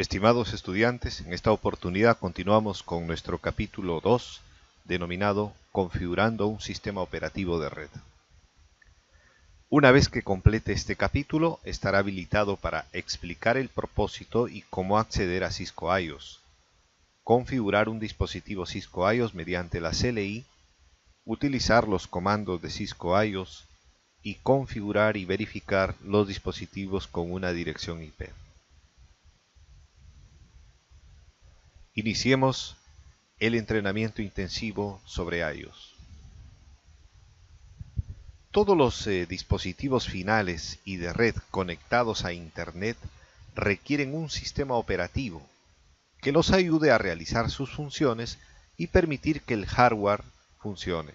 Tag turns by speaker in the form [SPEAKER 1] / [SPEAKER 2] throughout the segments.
[SPEAKER 1] Estimados estudiantes, en esta oportunidad continuamos con nuestro capítulo 2, denominado Configurando un sistema operativo de red. Una vez que complete este capítulo, estará habilitado para explicar el propósito y cómo acceder a Cisco iOS, configurar un dispositivo Cisco iOS mediante la CLI, utilizar los comandos de Cisco iOS y configurar y verificar los dispositivos con una dirección IP. Iniciemos el entrenamiento intensivo sobre iOS. Todos los dispositivos finales y de red conectados a Internet requieren un sistema operativo que los ayude a realizar sus funciones y permitir que el hardware funcione.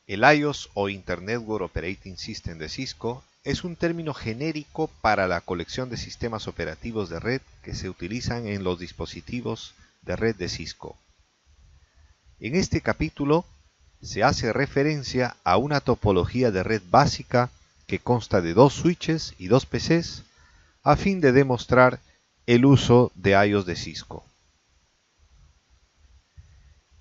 [SPEAKER 1] El iOS o Internet Network Operating System de Cisco es un término genérico para la colección de sistemas operativos de red que se utilizan en los dispositivos de red de Cisco. En este capítulo se hace referencia a una topología de red básica que consta de 2 switches y 2 PCs a fin de demostrar el uso de iOS de Cisco.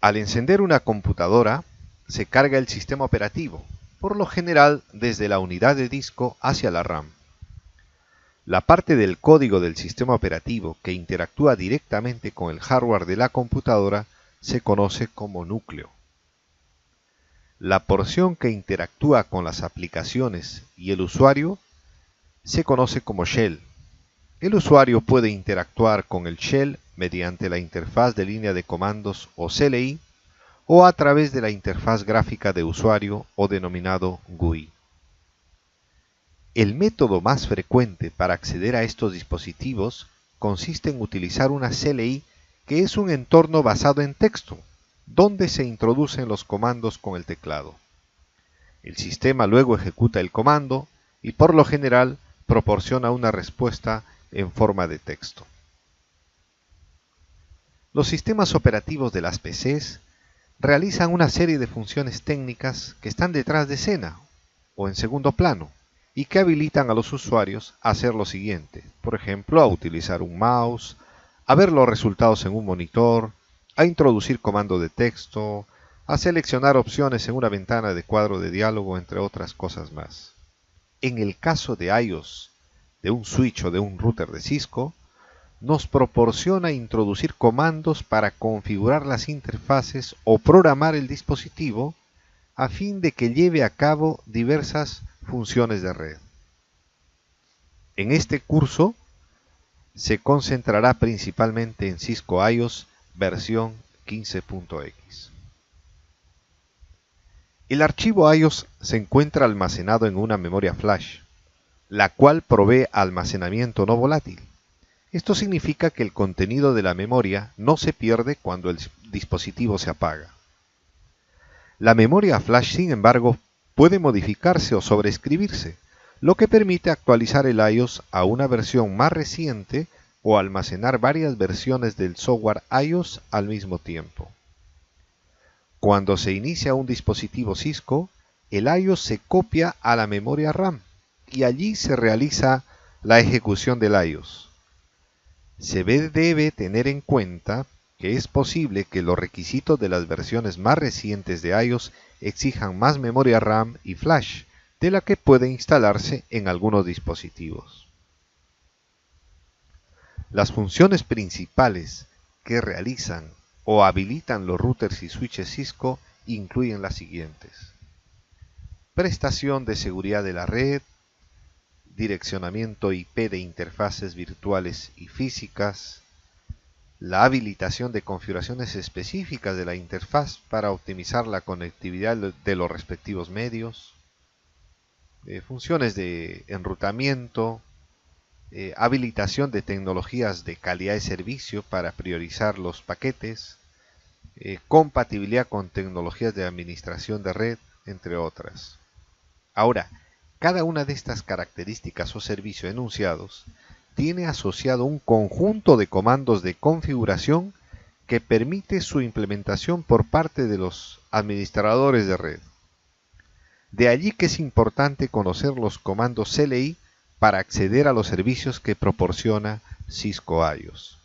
[SPEAKER 1] Al encender una computadora, se carga el sistema operativo, por lo general desde la unidad de disco hacia la RAM. La parte del código del sistema operativo que interactúa directamente con el hardware de la computadora se conoce como núcleo. La porción que interactúa con las aplicaciones y el usuario se conoce como shell. El usuario puede interactuar con el shell mediante la interfaz de línea de comandos o CLI o a través de la interfaz gráfica de usuario o denominado GUI. El método más frecuente para acceder a estos dispositivos consiste en utilizar una CLI que es un entorno basado en texto, donde se introducen los comandos con el teclado. El sistema luego ejecuta el comando y por lo general proporciona una respuesta en forma de texto. Los sistemas operativos de las PCs realizan una serie de funciones técnicas que están detrás de escena o en segundo plano y que habilitan a los usuarios a hacer lo siguiente, por ejemplo, a utilizar un mouse, a ver los resultados en un monitor, a introducir comandos de texto, a seleccionar opciones en una ventana de cuadro de diálogo, entre otras cosas más. En el caso de iOS, de un switch o de un router de Cisco, nos proporciona introducir comandos para configurar las interfaces o programar el dispositivo a fin de que lleve a cabo diversas funciones de red. En este curso se concentrará principalmente en Cisco iOS versión 15.x. El archivo iOS se encuentra almacenado en una memoria flash, la cual provee almacenamiento no volátil. Esto significa que el contenido de la memoria no se pierde cuando el dispositivo se apaga. La memoria flash, sin embargo, puede modificarse o sobreescribirse, lo que permite actualizar el iOS a una versión más reciente o almacenar varias versiones del software iOS al mismo tiempo. Cuando se inicia un dispositivo Cisco, el iOS se copia a la memoria RAM y allí se realiza la ejecución del iOS. Se debe tener en cuenta que es posible que los requisitos de las versiones más recientes de iOS exijan más memoria RAM y flash de la que puede instalarse en algunos dispositivos. Las funciones principales que realizan o habilitan los routers y switches Cisco incluyen las siguientes: prestación de seguridad de la red, direccionamiento IP de interfaces virtuales y físicas, la habilitación de configuraciones específicas de la interfaz para optimizar la conectividad de los respectivos medios, funciones de enrutamiento, habilitación de tecnologías de calidad de servicio para priorizar los paquetes, compatibilidad con tecnologías de administración de red, entre otras. Ahora, cada una de estas características o servicios enunciados tiene asociado un conjunto de comandos de configuración que permite su implementación por parte de los administradores de red. De allí que es importante conocer los comandos CLI para acceder a los servicios que proporciona Cisco iOS.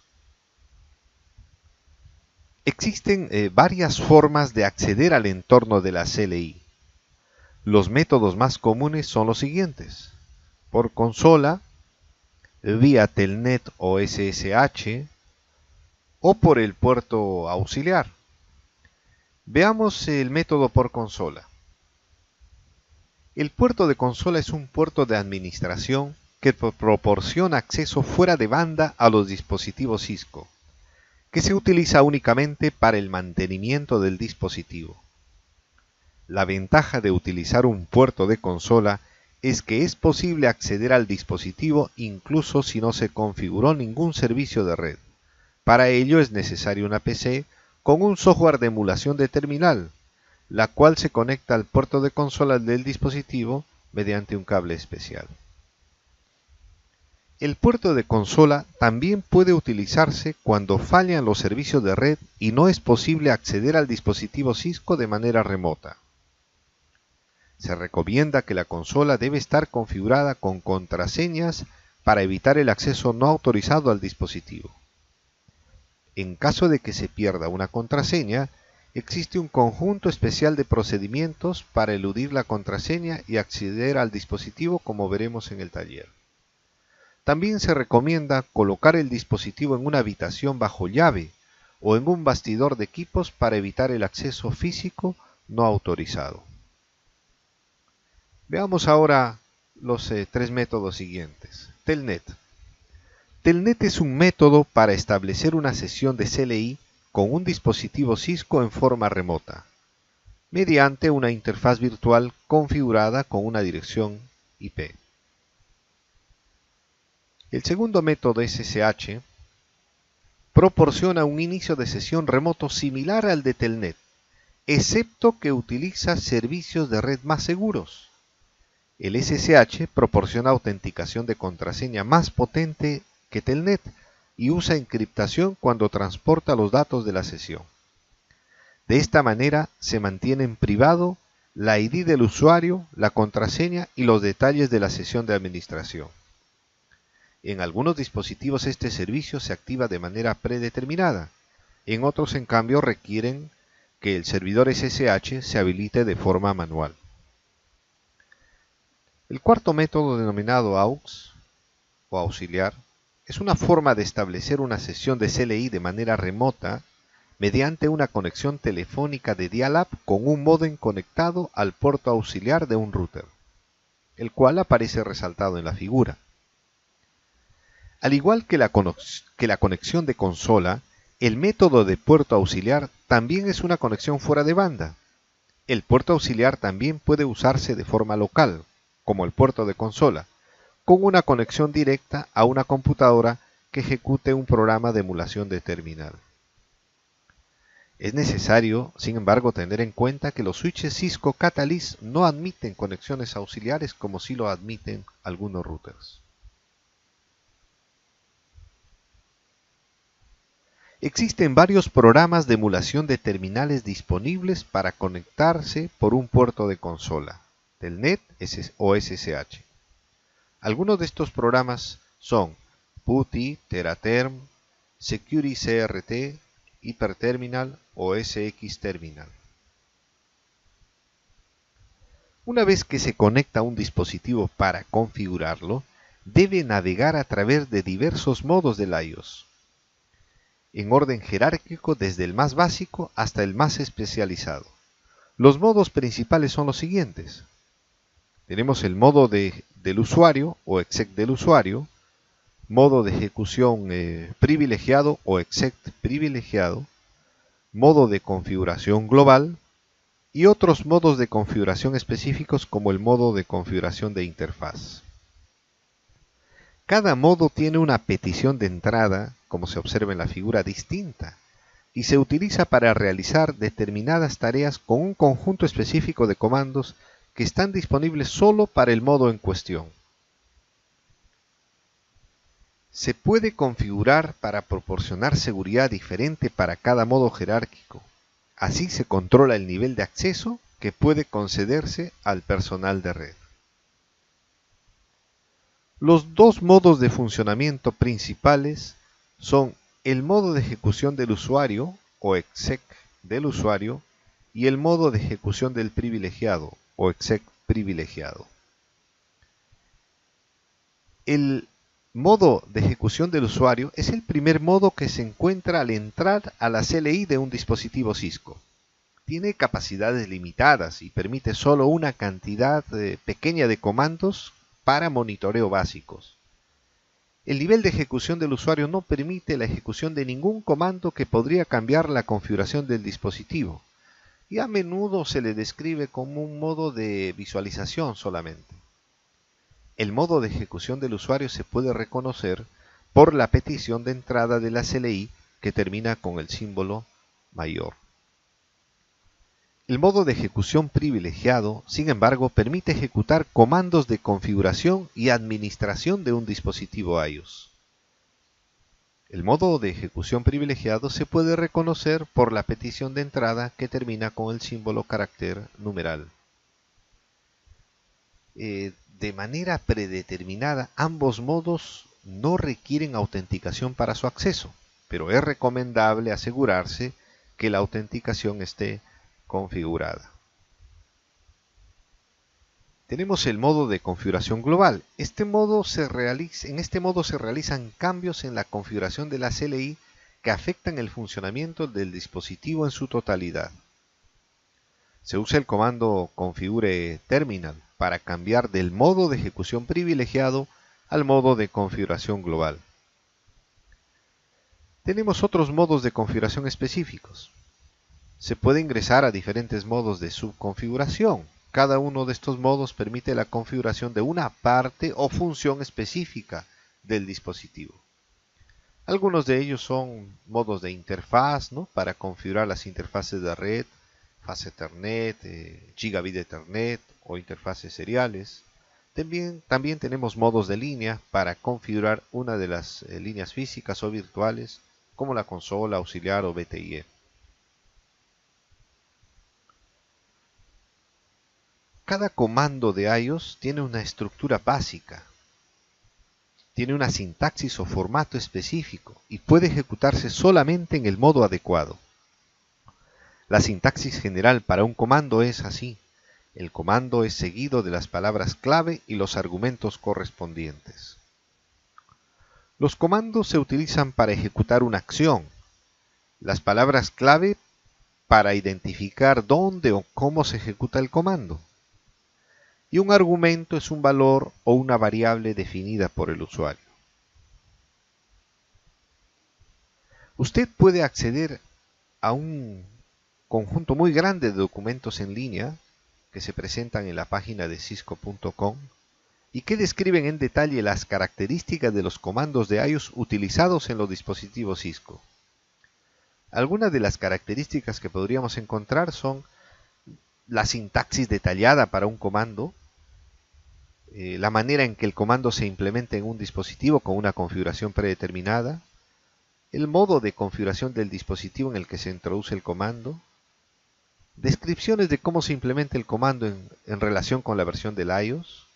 [SPEAKER 1] Existen varias formas de acceder al entorno de la CLI. Los métodos más comunes son los siguientes: por consola, vía Telnet o SSH, o por el puerto auxiliar. Veamos el método por consola. El puerto de consola es un puerto de administración que proporciona acceso fuera de banda a los dispositivos Cisco, que se utiliza únicamente para el mantenimiento del dispositivo. La ventaja de utilizar un puerto de consola es que es posible acceder al dispositivo incluso si no se configuró ningún servicio de red. Para ello es necesario una PC con un software de emulación de terminal, la cual se conecta al puerto de consola del dispositivo mediante un cable especial. El puerto de consola también puede utilizarse cuando fallan los servicios de red y no es posible acceder al dispositivo Cisco de manera remota. Se recomienda que la consola debe estar configurada con contraseñas para evitar el acceso no autorizado al dispositivo. En caso de que se pierda una contraseña, existe un conjunto especial de procedimientos para eludir la contraseña y acceder al dispositivo, como veremos en el taller. También se recomienda colocar el dispositivo en una habitación bajo llave o en un bastidor de equipos para evitar el acceso físico no autorizado. Veamos ahora los tres métodos siguientes. Telnet. Telnet es un método para establecer una sesión de CLI con un dispositivo Cisco en forma remota, mediante una interfaz virtual configurada con una dirección IP. El segundo método SSH proporciona un inicio de sesión remoto similar al de Telnet, excepto que utiliza servicios de red más seguros. El SSH proporciona autenticación de contraseña más potente que Telnet y usa encriptación cuando transporta los datos de la sesión. De esta manera se mantiene en privado la ID del usuario, la contraseña y los detalles de la sesión de administración. En algunos dispositivos este servicio se activa de manera predeterminada, en otros en cambio requieren que el servidor SSH se habilite de forma manual. El cuarto método, denominado AUX o auxiliar, es una forma de establecer una sesión de CLI de manera remota mediante una conexión telefónica de dial-up con un módem conectado al puerto auxiliar de un router, el cual aparece resaltado en la figura. Al igual que la conexión de consola, el método de puerto auxiliar también es una conexión fuera de banda. El puerto auxiliar también puede usarse de forma local, como el puerto de consola, con una conexión directa a una computadora que ejecute un programa de emulación de terminal. Es necesario, sin embargo, tener en cuenta que los switches Cisco Catalyst no admiten conexiones auxiliares como sí lo admiten algunos routers. Existen varios programas de emulación de terminales disponibles para conectarse por un puerto de consola, Telnet o SSH. Algunos de estos programas son PuTTY, Teraterm, Security CRT, Hyperterminal o SX Terminal. Una vez que se conecta a un dispositivo para configurarlo, debe navegar a través de diversos modos del iOS, en orden jerárquico desde el más básico hasta el más especializado. Los modos principales son los siguientes. Tenemos el modo del usuario o exec del usuario, modo de ejecución privilegiado o exec privilegiado, modo de configuración global y otros modos de configuración específicos como el modo de configuración de interfaz. Cada modo tiene una petición de entrada, como se observa en la figura, distinta, y se utiliza para realizar determinadas tareas con un conjunto específico de comandos que están disponibles solo para el modo en cuestión. Se puede configurar para proporcionar seguridad diferente para cada modo jerárquico. Así se controla el nivel de acceso que puede concederse al personal de red. Los dos modos de funcionamiento principales son el modo de ejecución del usuario o exec del usuario y el modo de ejecución del privilegiado o exec privilegiado. El modo de ejecución del usuario es el primer modo que se encuentra al entrar a la CLI de un dispositivo Cisco. Tiene capacidades limitadas y permite solo una cantidad pequeña de comandos para monitoreo básicos. El nivel de ejecución del usuario no permite la ejecución de ningún comando que podría cambiar la configuración del dispositivo, y a menudo se le describe como un modo de visualización solamente. El modo de ejecución del usuario se puede reconocer por la petición de entrada de la CLI que termina con el símbolo mayor. El modo de ejecución privilegiado, sin embargo, permite ejecutar comandos de configuración y administración de un dispositivo iOS. El modo de ejecución privilegiado se puede reconocer por la petición de entrada que termina con el símbolo carácter numeral. De manera predeterminada, ambos modos no requieren autenticación para su acceso, pero es recomendable asegurarse que la autenticación esté configurada. Tenemos el modo de configuración global. En este modo se realizan cambios en la configuración de la CLI que afectan el funcionamiento del dispositivo en su totalidad. Se usa el comando configure terminal para cambiar del modo de ejecución privilegiado al modo de configuración global. Tenemos otros modos de configuración específicos. Se puede ingresar a diferentes modos de subconfiguración. Cada uno de estos modos permite la configuración de una parte o función específica del dispositivo. Algunos de ellos son modos de interfaz, ¿no?, para configurar las interfaces de red, faz Ethernet, Gigabit Ethernet o interfaces seriales. También tenemos modos de línea para configurar una de las líneas físicas o virtuales, como la consola, auxiliar o BTIE. Cada comando de iOS tiene una estructura básica, tiene una sintaxis o formato específico y puede ejecutarse solamente en el modo adecuado. La sintaxis general para un comando es así: el comando es seguido de las palabras clave y los argumentos correspondientes. Los comandos se utilizan para ejecutar una acción, las palabras clave para identificar dónde o cómo se ejecuta el comando. Y un argumento es un valor o una variable definida por el usuario. Usted puede acceder a un conjunto muy grande de documentos en línea que se presentan en la página de cisco.com y que describen en detalle las características de los comandos de iOS utilizados en los dispositivos Cisco. Algunas de las características que podríamos encontrar son la sintaxis detallada para un comando, la manera en que el comando se implementa en un dispositivo con una configuración predeterminada, el modo de configuración del dispositivo en el que se introduce el comando, descripciones de cómo se implementa el comando en relación con la versión del iOS,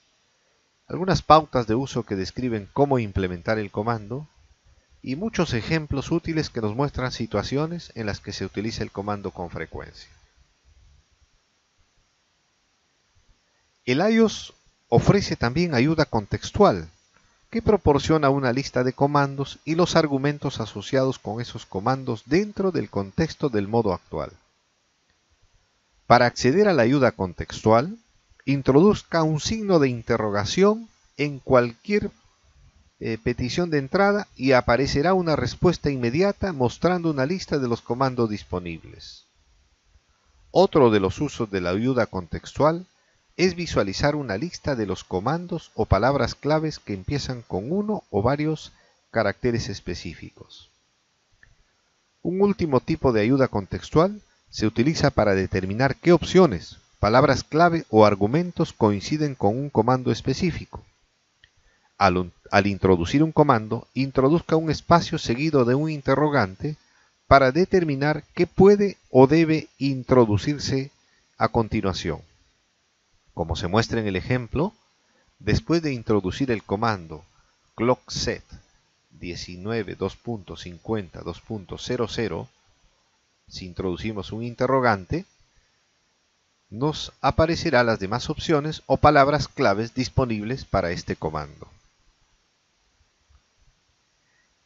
[SPEAKER 1] algunas pautas de uso que describen cómo implementar el comando, y muchos ejemplos útiles que nos muestran situaciones en las que se utiliza el comando con frecuencia. El iOS ofrece también ayuda contextual, que proporciona una lista de comandos y los argumentos asociados con esos comandos dentro del contexto del modo actual. Para acceder a la ayuda contextual, introduzca un signo de interrogación en cualquier petición de entrada y aparecerá una respuesta inmediata mostrando una lista de los comandos disponibles. Otro de los usos de la ayuda contextual es visualizar una lista de los comandos o palabras claves que empiezan con uno o varios caracteres específicos. Un último tipo de ayuda contextual se utiliza para determinar qué opciones, palabras clave o argumentos coinciden con un comando específico. Al introducir un comando, introduzca un espacio seguido de un interrogante para determinar qué puede o debe introducirse a continuación. Como se muestra en el ejemplo, después de introducir el comando clockset 19.2.50.2.00, si introducimos un interrogante, nos aparecerán las demás opciones o palabras claves disponibles para este comando.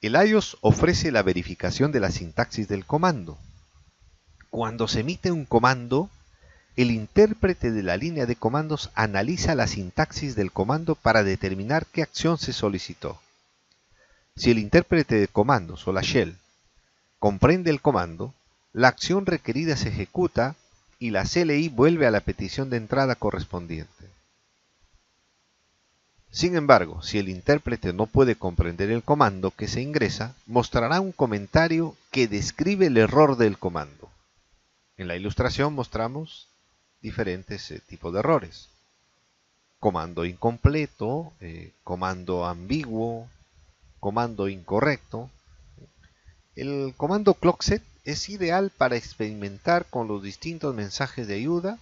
[SPEAKER 1] El iOS ofrece la verificación de la sintaxis del comando. Cuando se emite un comando, el intérprete de la línea de comandos analiza la sintaxis del comando para determinar qué acción se solicitó. Si el intérprete de comandos o la shell comprende el comando, la acción requerida se ejecuta y la CLI vuelve a la petición de entrada correspondiente. Sin embargo, si el intérprete no puede comprender el comando que se ingresa, mostrará un comentario que describe el error del comando. En la ilustración mostramos diferentes tipos de errores. Comando incompleto, comando ambiguo, comando incorrecto. El comando clockset es ideal para experimentar con los distintos mensajes de ayuda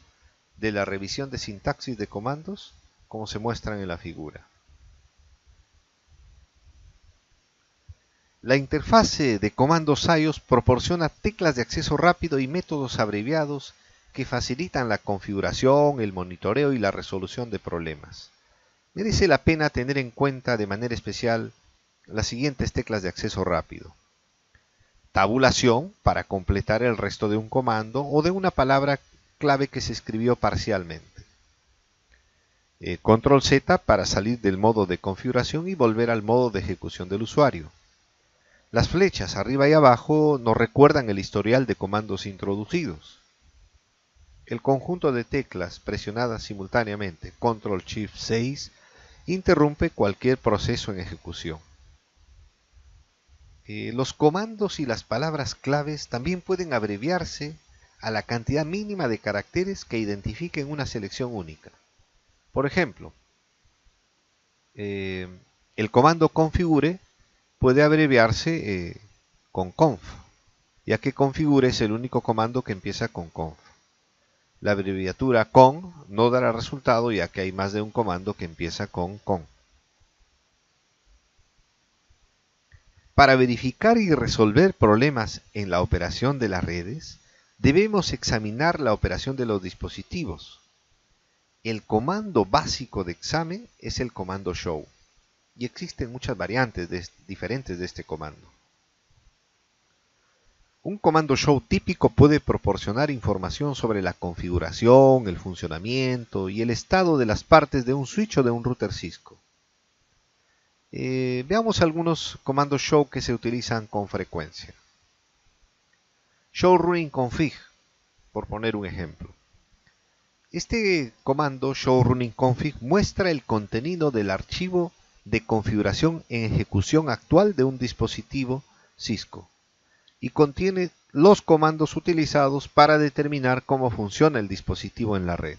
[SPEAKER 1] de la revisión de sintaxis de comandos, como se muestran en la figura. La interfase de comandos iOS proporciona teclas de acceso rápido y métodos abreviados que facilitan la configuración, el monitoreo y la resolución de problemas. Merece la pena tener en cuenta de manera especial las siguientes teclas de acceso rápido. Tabulación para completar el resto de un comando o de una palabra clave que se escribió parcialmente. Control Z para salir del modo de configuración y volver al modo de ejecución del usuario. Las flechas arriba y abajo nos recuerdan el historial de comandos introducidos. El conjunto de teclas presionadas simultáneamente, Control Shift 6, interrumpe cualquier proceso en ejecución. Los comandos y las palabras claves también pueden abreviarse a la cantidad mínima de caracteres que identifiquen una selección única. Por ejemplo, el comando configure puede abreviarse con conf, ya que configure es el único comando que empieza con conf. La abreviatura con no dará resultado ya que hay más de un comando que empieza con. Para verificar y resolver problemas en la operación de las redes, debemos examinar la operación de los dispositivos. El comando básico de examen es el comando show, y existen muchas variantes diferentes de este comando. Un comando show típico puede proporcionar información sobre la configuración, el funcionamiento y el estado de las partes de un switch o de un router Cisco. Veamos algunos comandos show que se utilizan con frecuencia. Show running config, por poner un ejemplo. Este comando show running config muestra el contenido del archivo de configuración en ejecución actual de un dispositivo Cisco y contiene los comandos utilizados para determinar cómo funciona el dispositivo en la red.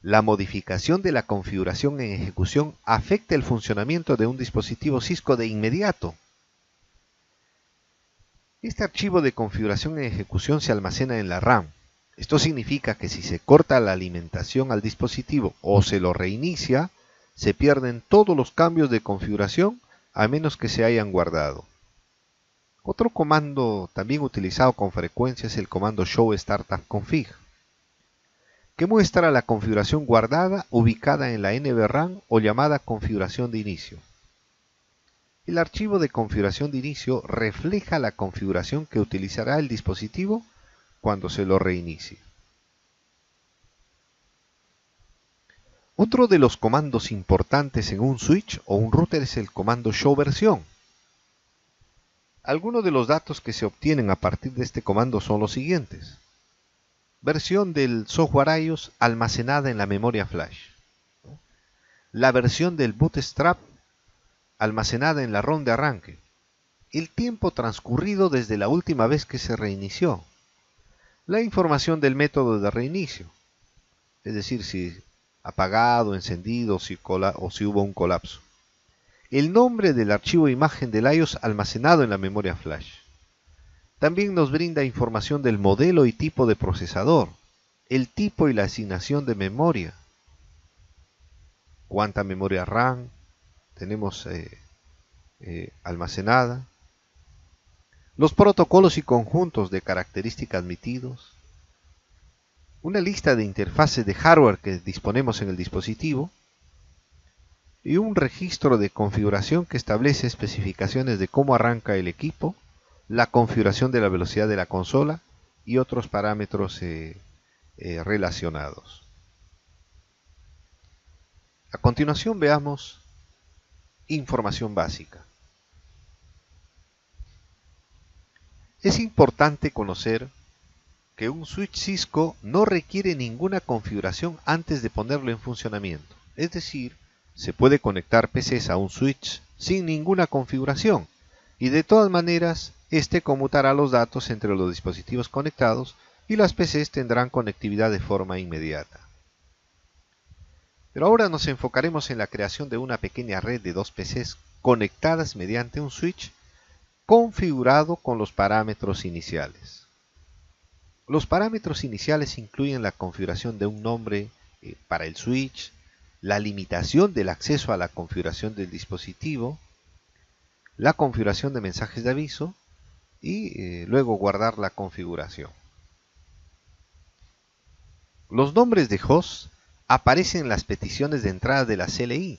[SPEAKER 1] La modificación de la configuración en ejecución afecta el funcionamiento de un dispositivo Cisco de inmediato. Este archivo de configuración en ejecución se almacena en la RAM. Esto significa que si se corta la alimentación al dispositivo o se lo reinicia, se pierden todos los cambios de configuración a menos que se hayan guardado. Otro comando también utilizado con frecuencia es el comando show startup config, que muestra la configuración guardada ubicada en la NVRAM o llamada configuración de inicio. El archivo de configuración de inicio refleja la configuración que utilizará el dispositivo cuando se lo reinicie. Otro de los comandos importantes en un switch o un router es el comando show versión. Algunos de los datos que se obtienen a partir de este comando son los siguientes. Versión del software iOS almacenada en la memoria flash. La versión del Bootstrap almacenada en la ROM de arranque. El tiempo transcurrido desde la última vez que se reinició. La información del método de reinicio. Es decir, si apagado, encendido o si hubo un colapso. El nombre del archivo imagen del iOS almacenado en la memoria flash. También nos brinda información del modelo y tipo de procesador, el tipo y la asignación de memoria. cuánta memoria RAM tenemos almacenada, los protocolos y conjuntos de características admitidos, una lista de interfaces de hardware que disponemos en el dispositivo y un registro de configuración que establece especificaciones de cómo arranca el equipo, la configuración de la velocidad de la consola y otros parámetros relacionados. A continuación veamos información básica. Es importante conocer que un switch Cisco no requiere ninguna configuración antes de ponerlo en funcionamiento. Es decir, se puede conectar PCs a un switch sin ninguna configuración y de todas maneras este conmutará los datos entre los dispositivos conectados y las PCs tendrán conectividad de forma inmediata. Pero ahora nos enfocaremos en la creación de una pequeña red de dos PCs conectadas mediante un switch configurado con los parámetros iniciales. Los parámetros iniciales incluyen la configuración de un nombre para el switch, la limitación del acceso a la configuración del dispositivo, la configuración de mensajes de aviso y luego guardar la configuración. Los nombres de host aparecen en las peticiones de entrada de la CLI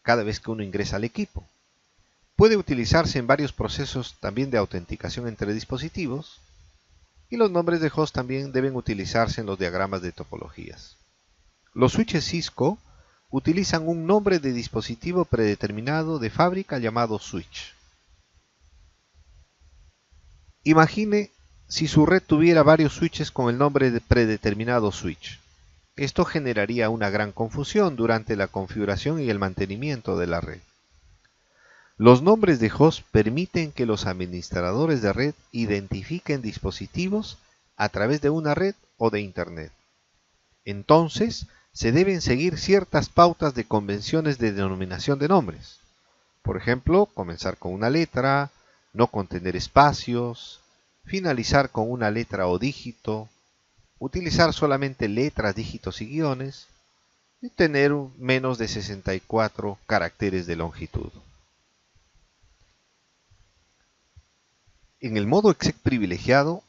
[SPEAKER 1] cada vez que uno ingresa al equipo. Puede utilizarse en varios procesos también de autenticación entre dispositivos y los nombres de host también deben utilizarse en los diagramas de topologías. Los switches Cisco utilizan un nombre de dispositivo predeterminado de fábrica llamado switch. Imagine si su red tuviera varios switches con el nombre de predeterminado switch. Esto generaría una gran confusión durante la configuración y el mantenimiento de la red. Los nombres de host permiten que los administradores de red identifiquen dispositivos a través de una red o de Internet. Entonces, se deben seguir ciertas pautas de convenciones de denominación de nombres. Por ejemplo, comenzar con una letra, no contener espacios, finalizar con una letra o dígito, utilizar solamente letras, dígitos y guiones, y tener menos de 64 caracteres de longitud. En el modo exec privilegiado,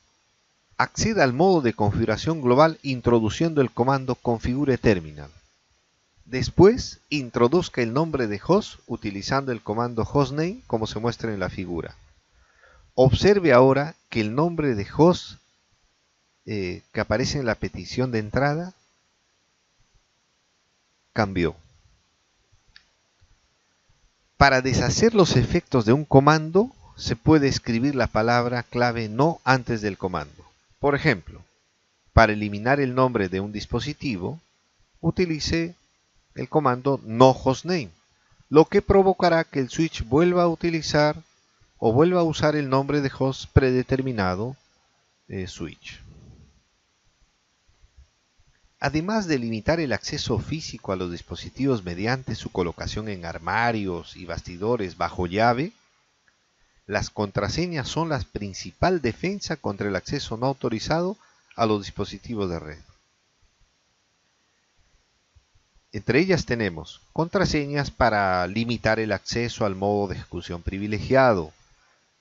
[SPEAKER 1] acceda al modo de configuración global introduciendo el comando configure terminal. Después, introduzca el nombre de host utilizando el comando hostname como se muestra en la figura. Observe ahora que el nombre de host que aparece en la petición de entrada cambió. Para deshacer los efectos de un comando, se puede escribir la palabra clave no antes del comando. Por ejemplo, para eliminar el nombre de un dispositivo, utilice el comando no hostname, lo que provocará que el switch vuelva a utilizar o vuelva a usar el nombre de host predeterminado switch. Además de limitar el acceso físico a los dispositivos mediante su colocación en armarios y bastidores bajo llave, las contraseñas son la principal defensa contra el acceso no autorizado a los dispositivos de red. Entre ellas tenemos contraseñas para limitar el acceso al modo de ejecución privilegiado,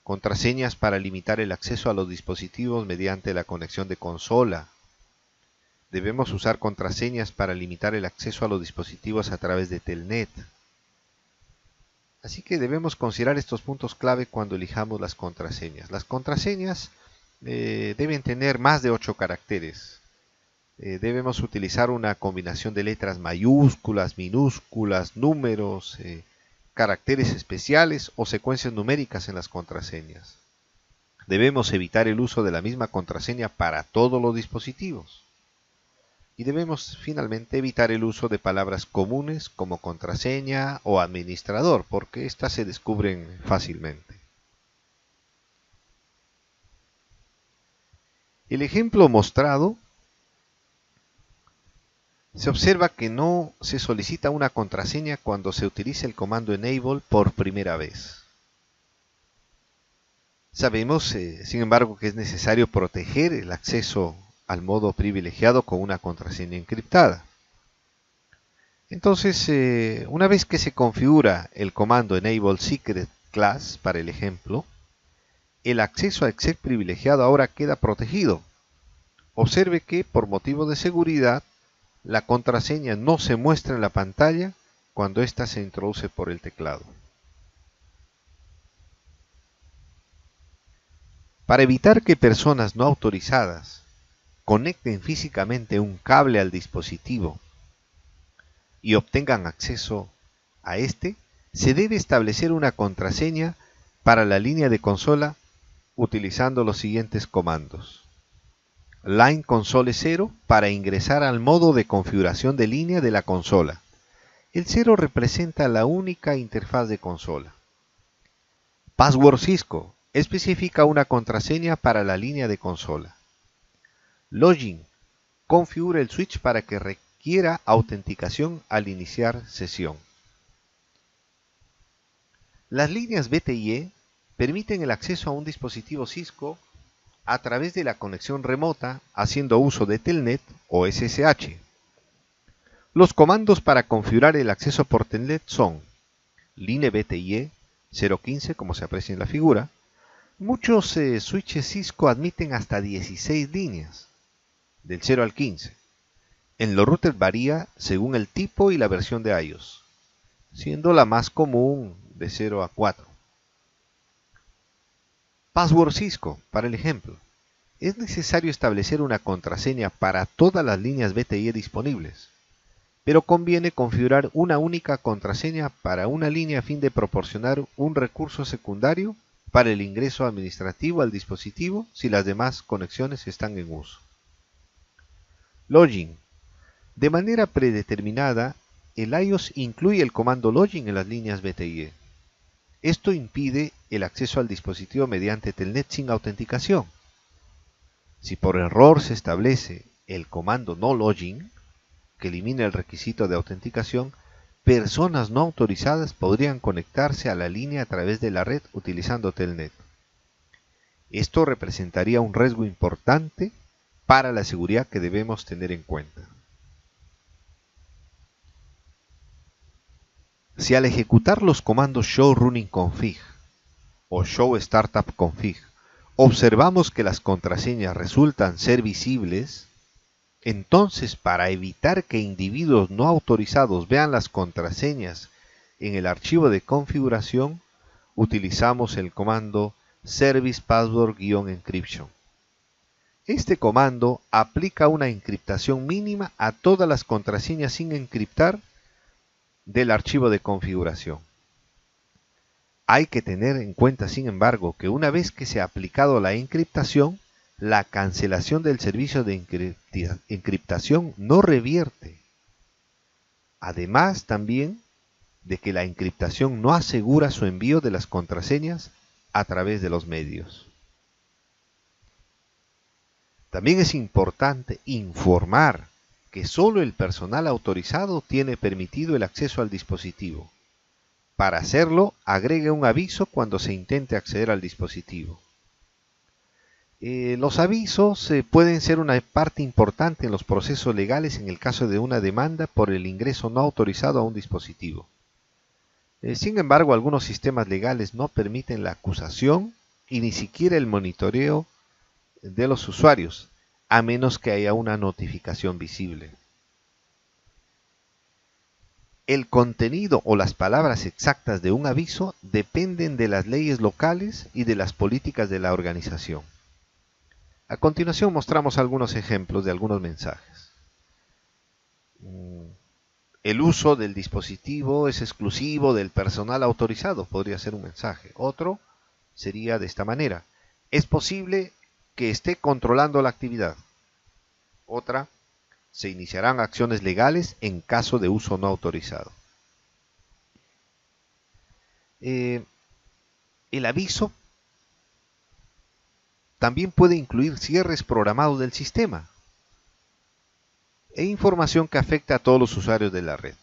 [SPEAKER 1] contraseñas para limitar el acceso a los dispositivos mediante la conexión de consola. Debemos usar contraseñas para limitar el acceso a los dispositivos a través de Telnet. Así que debemos considerar estos puntos clave cuando elijamos las contraseñas. Las contraseñas deben tener más de 8 caracteres. Debemos utilizar una combinación de letras mayúsculas, minúsculas, números, caracteres especiales o secuencias numéricas en las contraseñas. Debemos evitar el uso de la misma contraseña para todos los dispositivos. Y debemos finalmente evitar el uso de palabras comunes como contraseña o administrador, porque éstas se descubren fácilmente. El ejemplo mostrado se observa que no se solicita una contraseña cuando se utiliza el comando enable por primera vez. Sabemos, sin embargo, que es necesario proteger el acceso al modo privilegiado con una contraseña encriptada. Entonces, una vez que se configura el comando enable secret class para el ejemplo, el acceso a exec privilegiado ahora queda protegido. Observe que, por motivo de seguridad, la contraseña no se muestra en la pantalla cuando ésta se introduce por el teclado. Para evitar que personas no autorizadas conecten físicamente un cable al dispositivo y obtengan acceso a este, se debe establecer una contraseña para la línea de consola utilizando los siguientes comandos. Line console 0 para ingresar al modo de configuración de línea de la consola. El 0 representa la única interfaz de consola. Password Cisco especifica una contraseña para la línea de consola. Login configura el switch para que requiera autenticación al iniciar sesión. Las líneas BTIE permiten el acceso a un dispositivo Cisco a través de la conexión remota haciendo uso de Telnet o SSH. Los comandos para configurar el acceso por Telnet son line BTIE 015, como se aprecia en la figura. Muchos switches Cisco admiten hasta 16 líneas, del 0 al 15. En los routers varía según el tipo y la versión de iOS, siendo la más común de 0 a 4. Password Cisco, para el ejemplo. Es necesario establecer una contraseña para todas las líneas BTIE disponibles, pero conviene configurar una única contraseña para una línea a fin de proporcionar un recurso secundario para el ingreso administrativo al dispositivo si las demás conexiones están en uso. Login. De manera predeterminada, el iOS incluye el comando login en las líneas BTIE. Esto impide el acceso al dispositivo mediante Telnet sin autenticación. Si por error se establece el comando no login, que elimina el requisito de autenticación, personas no autorizadas podrían conectarse a la línea a través de la red utilizando Telnet. Esto representaría un riesgo importante para la seguridad que debemos tener en cuenta. Si al ejecutar los comandos show running config o show startup config observamos que las contraseñas resultan ser visibles, entonces para evitar que individuos no autorizados vean las contraseñas en el archivo de configuración, utilizamos el comando service password-encryption. Este comando aplica una encriptación mínima a todas las contraseñas sin encriptar del archivo de configuración. Hay que tener en cuenta, sin embargo, que una vez que se ha aplicado la encriptación, la cancelación del servicio de encriptación no revierte. Además, también de que la encriptación no asegura su envío de las contraseñas a través de los medios. También es importante informar que solo el personal autorizado tiene permitido el acceso al dispositivo. Para hacerlo, agregue un aviso cuando se intente acceder al dispositivo. Los avisos pueden ser una parte importante en los procesos legales en el caso de una demanda por el ingreso no autorizado a un dispositivo. Sin embargo, algunos sistemas legales no permiten la acusación y ni siquiera el monitoreo de los usuarios, a menos que haya una notificación visible. El contenido o las palabras exactas de un aviso dependen de las leyes locales y de las políticas de la organización. A continuación mostramos algunos ejemplos de algunos mensajes. El uso del dispositivo es exclusivo del personal autorizado, podría ser un mensaje. Otro sería de esta manera: es posible que esté controlando la actividad. Otra: se iniciarán acciones legales en caso de uso no autorizado. El aviso también puede incluir cierres programados del sistema e información que afecta a todos los usuarios de la red.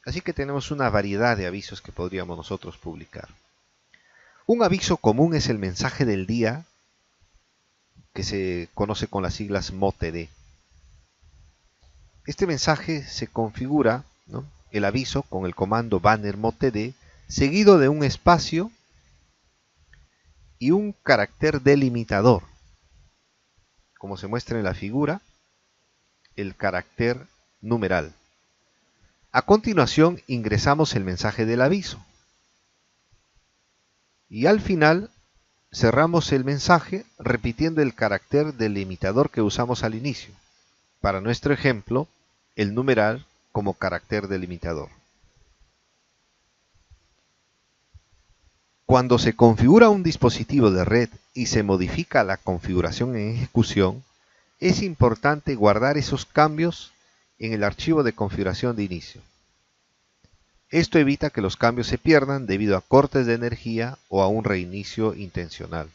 [SPEAKER 1] Así que tenemos una variedad de avisos que podríamos nosotros publicar. Un aviso común es el mensaje del día, que se conoce con las siglas MOTD. Este mensaje se configura, ¿no?, el aviso con el comando bannermodtd seguido de un espacio y un carácter delimitador, como se muestra en la figura, el carácter numeral. A continuación ingresamos el mensaje del aviso y al final cerramos el mensaje repitiendo el carácter delimitador que usamos al inicio. Para nuestro ejemplo, el numeral como carácter delimitador. Cuando se configura un dispositivo de red y se modifica la configuración en ejecución, es importante guardar esos cambios en el archivo de configuración de inicio. Esto evita que los cambios se pierdan debido a cortes de energía o a un reinicio intencional.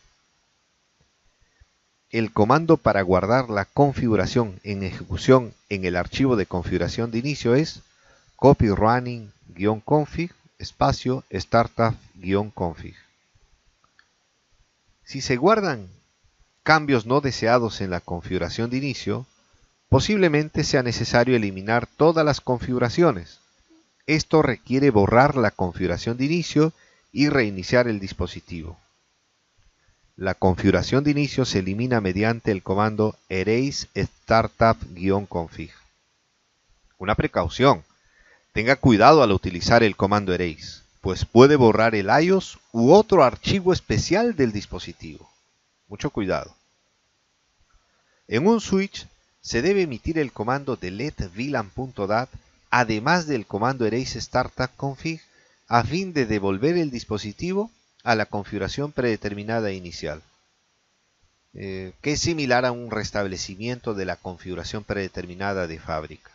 [SPEAKER 1] El comando para guardar la configuración en ejecución en el archivo de configuración de inicio es copy running-config espacio startup-config. Si se guardan cambios no deseados en la configuración de inicio, posiblemente sea necesario eliminar todas las configuraciones. Esto requiere borrar la configuración de inicio y reiniciar el dispositivo. La configuración de inicio se elimina mediante el comando erase startup-config. Una precaución: tenga cuidado al utilizar el comando erase, pues puede borrar el iOS u otro archivo especial del dispositivo. Mucho cuidado. En un switch se debe emitir el comando delete VLAN.dat además del comando erase startup-config a fin de devolver el dispositivo a la configuración predeterminada inicial, que es similar a un restablecimiento de la configuración predeterminada de fábrica.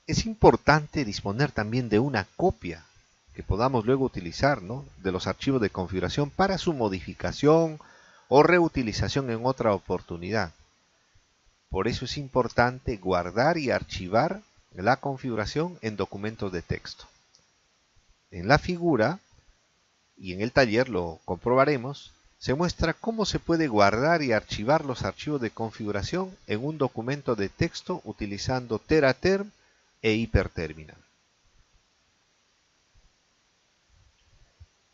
[SPEAKER 1] Es importante disponer también de una copia que podamos luego utilizar, ¿no?, de los archivos de configuración para su modificación o reutilización en otra oportunidad. Por eso es importante guardar y archivar la configuración en documentos de texto. En la figura, y en el taller lo comprobaremos, se muestra cómo se puede guardar y archivar los archivos de configuración en un documento de texto utilizando Teraterm e Hyperterminal.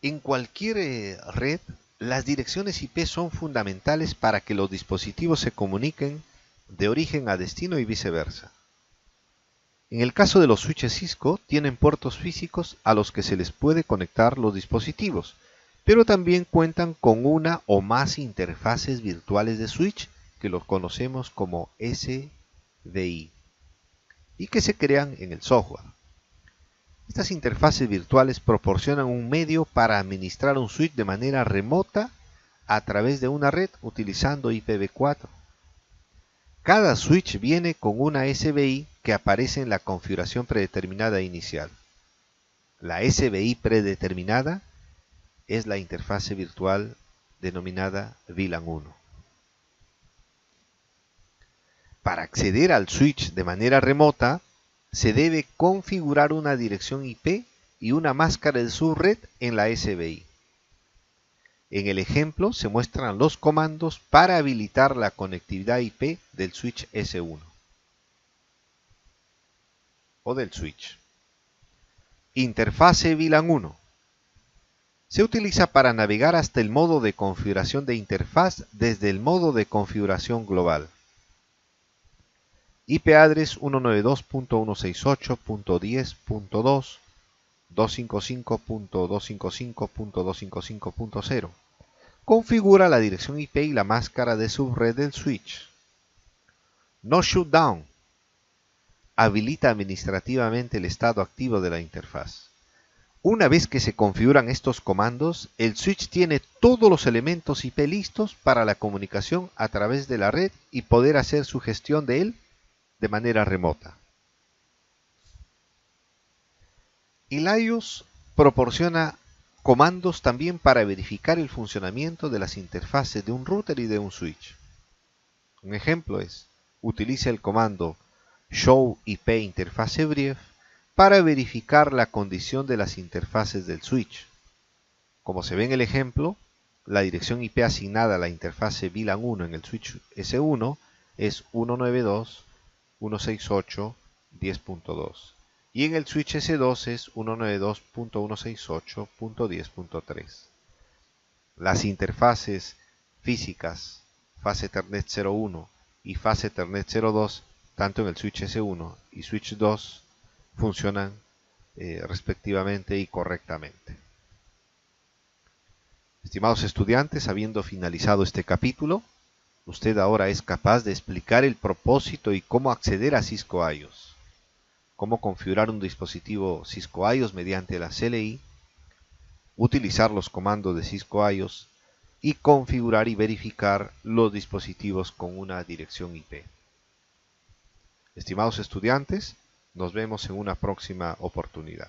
[SPEAKER 1] En cualquier red, las direcciones IP son fundamentales para que los dispositivos se comuniquen de origen a destino y viceversa. En el caso de los switches Cisco, tienen puertos físicos a los que se les puede conectar los dispositivos, pero también cuentan con una o más interfaces virtuales de switch que los conocemos como SVI y que se crean en el software. Estas interfaces virtuales proporcionan un medio para administrar un switch de manera remota a través de una red utilizando IPv4. Cada switch viene con una SVI que aparece en la configuración predeterminada inicial. La SVI predeterminada es la interfase virtual denominada VLAN 1. Para acceder al switch de manera remota, se debe configurar una dirección IP y una máscara de subred en la SVI. En el ejemplo se muestran los comandos para habilitar la conectividad IP del switch S1 o del switch. Interfase VLAN 1. Se utiliza para navegar hasta el modo de configuración de interfaz desde el modo de configuración global. IP address 192.168.10.2, 255.255.255.0. Configura la dirección IP y la máscara de subred del switch. No shutdown. Habilita administrativamente el estado activo de la interfaz. Una vez que se configuran estos comandos, el switch tiene todos los elementos IP listos para la comunicación a través de la red y poder hacer su gestión de él de manera remota. El iOS proporciona comandos también para verificar el funcionamiento de las interfaces de un router y de un switch. Un ejemplo es: utiliza el comando show IP interface brief para verificar la condición de las interfaces del switch. Como se ve en el ejemplo, la dirección IP asignada a la interfase VLAN 1 en el switch S1 es 192.168.10.2 y en el switch S2 es 192.168.10.3. Las interfaces físicas fase Ethernet 01 y fase Ethernet 02, tanto en el switch S1 y switch 2, funcionan respectivamente y correctamente. Estimados estudiantes, habiendo finalizado este capítulo, usted ahora es capaz de explicar el propósito y cómo acceder a Cisco IOS, cómo configurar un dispositivo Cisco IOS mediante la CLI, utilizar los comandos de Cisco IOS y configurar y verificar los dispositivos con una dirección IP. Estimados estudiantes, nos vemos en una próxima oportunidad.